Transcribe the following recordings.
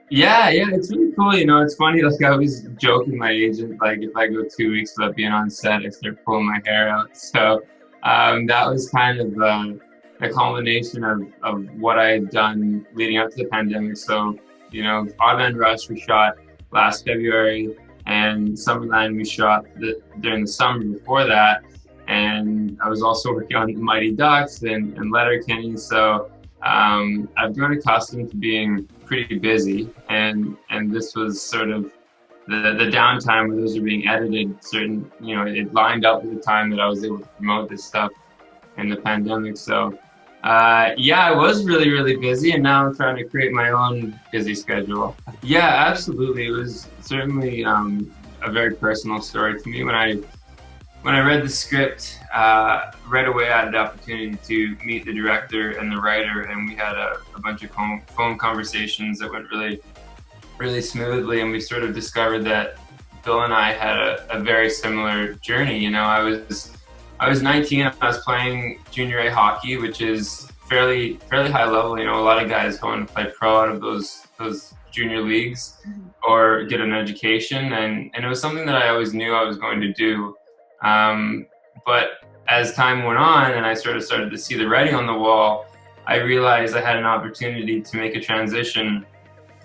Yeah, it's really cool. You know, it's funny. Like I always joke with my agent, like if I go 2 weeks without being on set, I start pulling my hair out. So that was kind of the culmination of what I had done leading up to the pandemic. So you know, Odd Man Rush we shot last February, and Summerland we shot during the summer before that. And I was also working on Mighty Ducks and Letterkenny. So I've grown accustomed to being pretty busy, and this was sort of the downtime where those are being edited. Certain, you know, it lined up with the time that I was able to promote this stuff in the pandemic. So, yeah, I was really busy, and now I'm trying to create my own busy schedule. Yeah, absolutely. It was certainly a very personal story to me when I read the script, right away I had the opportunity to meet the director and the writer, and we had a bunch of phone conversations that went really smoothly, and we sort of discovered that Bill and I had a very similar journey. You know, I was 19, and I was playing junior A hockey, which is fairly high level. You know, a lot of guys go and play pro out of those junior leagues or get an education, and it was something that I always knew I was going to do. But as time went on and I sort of started to see the writing on the wall, I realized I had an opportunity to make a transition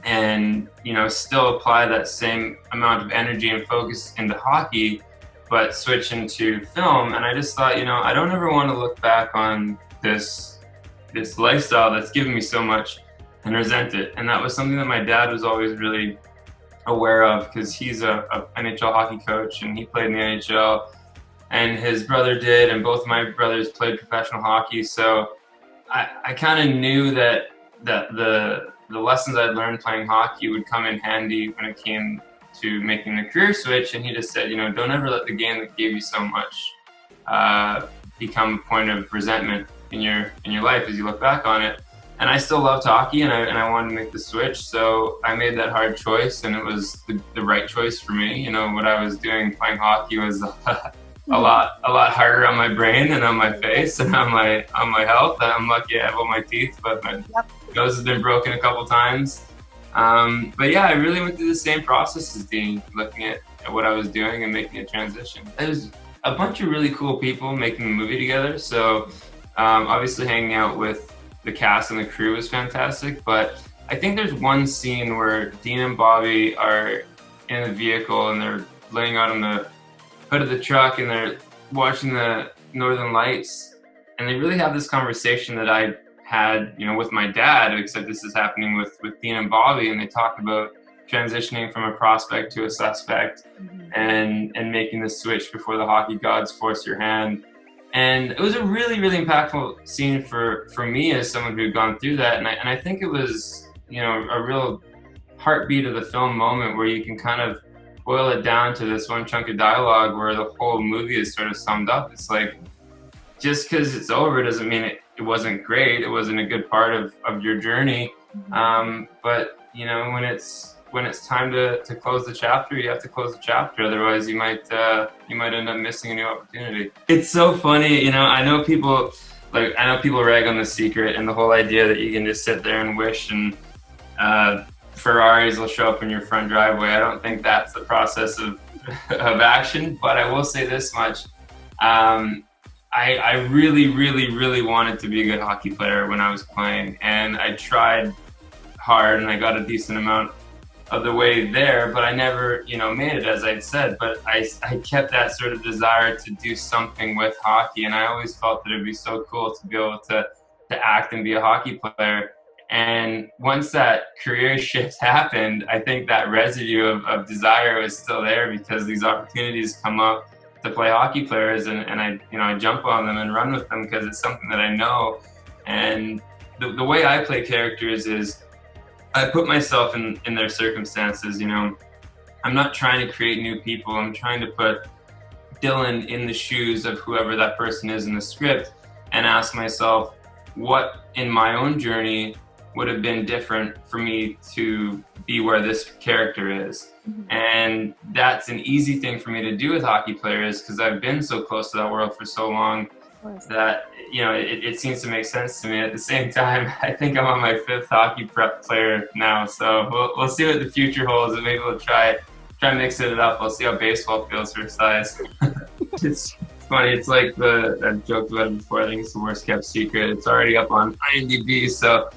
and, you know, still apply that same amount of energy and focus into hockey, but switch into film. And I just thought, you know, I don't ever want to look back on this lifestyle that's given me so much and resent it. And that was something that my dad was always really aware of, because he's a NHL hockey coach and he played in the NHL, and his brother did, and both of my brothers played professional hockey. So I kind of knew that the lessons I'd learned playing hockey would come in handy when it came to making the career switch. And he just said, you know, don't ever let the game that gave you so much become a point of resentment in your life as you look back on it. And I still loved hockey, and I wanted to make the switch, so I made that hard choice, and it was the right choice for me. You know, what I was doing playing hockey was a lot harder on my brain and on my face and on my health. I'm lucky I have all my teeth, but my nose has been broken a couple times. But yeah, I really went through the same process as Dean, looking at what I was doing and making a transition. There's a bunch of really cool people making the movie together. So obviously hanging out with the cast and the crew was fantastic, but I think there's one scene where Dean and Bobby are in the vehicle and they're laying out on the hood of the truck and they're watching the Northern Lights, and they really have this conversation that I had, you know, with my dad, except this is happening with Dean and Bobby, and they talk about transitioning from a prospect to a suspect and making the switch before the hockey gods force your hand. And it was a really impactful scene for me as someone who had gone through that, and I think it was, you know, a real heartbeat of the film moment where you can kind of boil it down to this one chunk of dialogue where the whole movie is sort of summed up. It's like, just because it's over doesn't mean it wasn't great. It wasn't a good part of your journey. But you know, when it's time to close the chapter, you have to close the chapter. Otherwise, you might end up missing a new opportunity. It's so funny, you know. I know people rag on The Secret and the whole idea that you can just sit there and wish and Ferraris will show up in your front driveway. I don't think that's the process of action, but I will say this much. I really wanted to be a good hockey player when I was playing, and I tried hard and I got a decent amount of the way there, but I never, you know, made it, as I'd said. But I kept that sort of desire to do something with hockey, and I always felt that it'd be so cool to be able to act and be a hockey player. And once that career shift happened, I think that residue of desire was still there, because these opportunities come up to play hockey players, and I jump on them and run with them because it's something that I know. And the way I play characters is I put myself in their circumstances. You know, I'm not trying to create new people. I'm trying to put Dylan in the shoes of whoever that person is in the script and ask myself, what in my own journey would have been different for me to be where this character is. And that's an easy thing for me to do with hockey players because I've been so close to that world for so long. that, you know, it seems to make sense to me. At the same time, I think I'm on my 5th hockey prep player now, so we'll see what the future holds, and maybe we'll try mixing it up. We'll see how baseball feels for size. It's funny. It's like I've joked about it before. I think it's the worst kept secret. It's already up on IMDb, so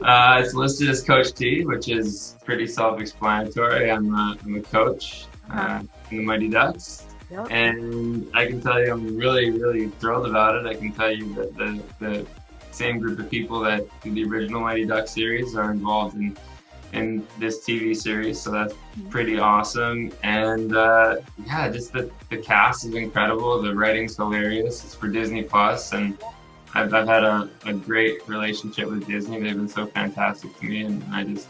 it's listed as Coach T, which is pretty self-explanatory. I'm a coach in the Mighty Ducks. Yep. And I can tell you I'm really, really thrilled about it. I can tell you that the same group of people that do the original Mighty Ducks series are involved in this TV series, so that's pretty awesome. And yeah, just the cast is incredible. The writing's hilarious. It's for Disney Plus, and I've had a great relationship with Disney. They've been so fantastic to me, and I just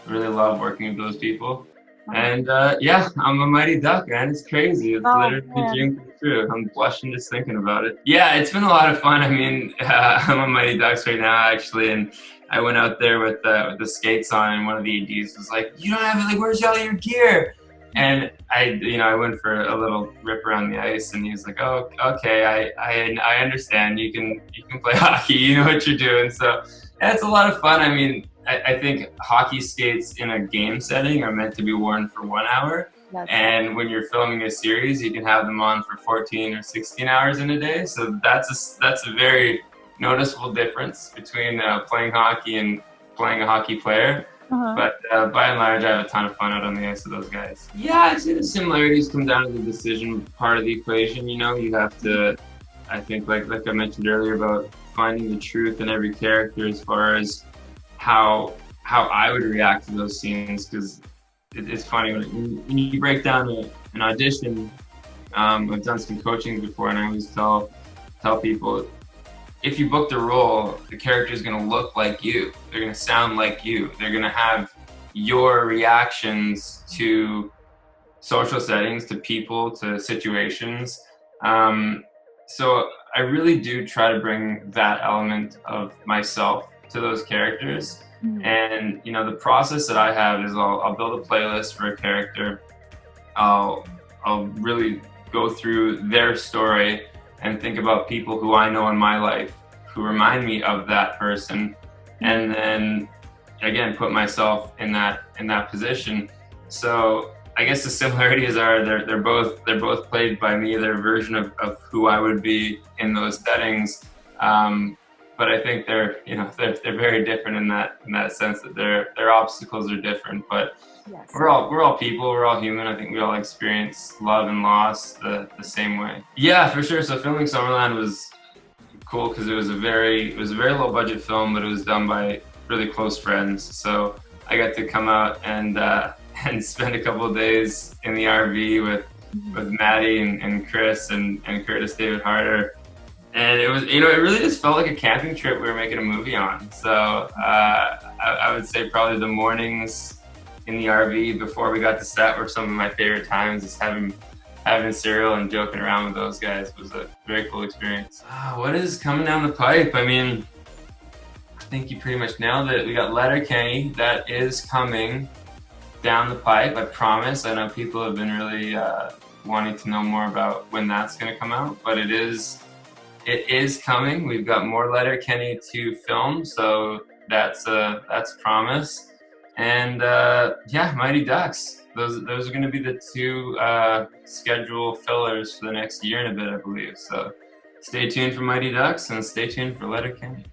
really love working with those people. And yeah, I'm a Mighty Duck, man. It's crazy. It's literally a dream come true. I'm blushing just thinking about it. Yeah, it's been a lot of fun. I mean, I'm a Mighty Ducks right now, actually, and I went out there with the skates on, and one of the ADs was like, "You don't have it. Like, where's all your gear?" And I went for a little rip around the ice, and he was like, "Oh, okay, I understand. You can play hockey. You know what you're doing." So yeah, it's a lot of fun. I mean, I think hockey skates in a game setting are meant to be worn for 1 hour. And when you're filming a series, you can have them on for 14 or 16 hours in a day. So that's a very noticeable difference between playing hockey and playing a hockey player. But by and large, I have a ton of fun out on the ice with those guys. Yeah, I'd say the similarities come down to the decision part of the equation. You know, you have to, I think, like I mentioned earlier, about finding the truth in every character as far as how I would react to those scenes, because it's funny when you break down an audition. I've done some coaching before, and I always tell people, if you book the role, the character is going to look like you. They're going to sound like you. They're going to have your reactions to social settings, to people, to situations. So I really do try to bring that element of myself to those characters. And you know, the process that I have is I'll build a playlist for a character. I'll really go through their story and think about people who I know in my life who remind me of that person, and then again put myself in that position. So I guess the similarities are they're both played by me, their version of who I would be in those settings. But I think they're very different in that sense, that their obstacles are different. But yes, we're all people, we're all human. I think we all experience love and loss the same way. Yeah, for sure. So filming Summerland was cool because it was a very low budget film, but it was done by really close friends. So I got to come out and spend a couple of days in the RV with Maddie and Chris and Curtis David Harder. And it was, it really just felt like a camping trip we were making a movie on. So I would say probably the mornings in the RV before we got to set were some of my favorite times. Just having cereal and joking around with those guys was a very cool experience. What is coming down the pipe? I mean, I think you pretty much nailed it. We got Letterkenny that is coming down the pipe, I promise. I know people have been really wanting to know more about when that's going to come out, but it is coming. We've got more Letterkenny to film, so that's a promise. And yeah, Mighty Ducks. Those are going to be the two schedule fillers for the next year and a bit, I believe. So stay tuned for Mighty Ducks and stay tuned for Letterkenny.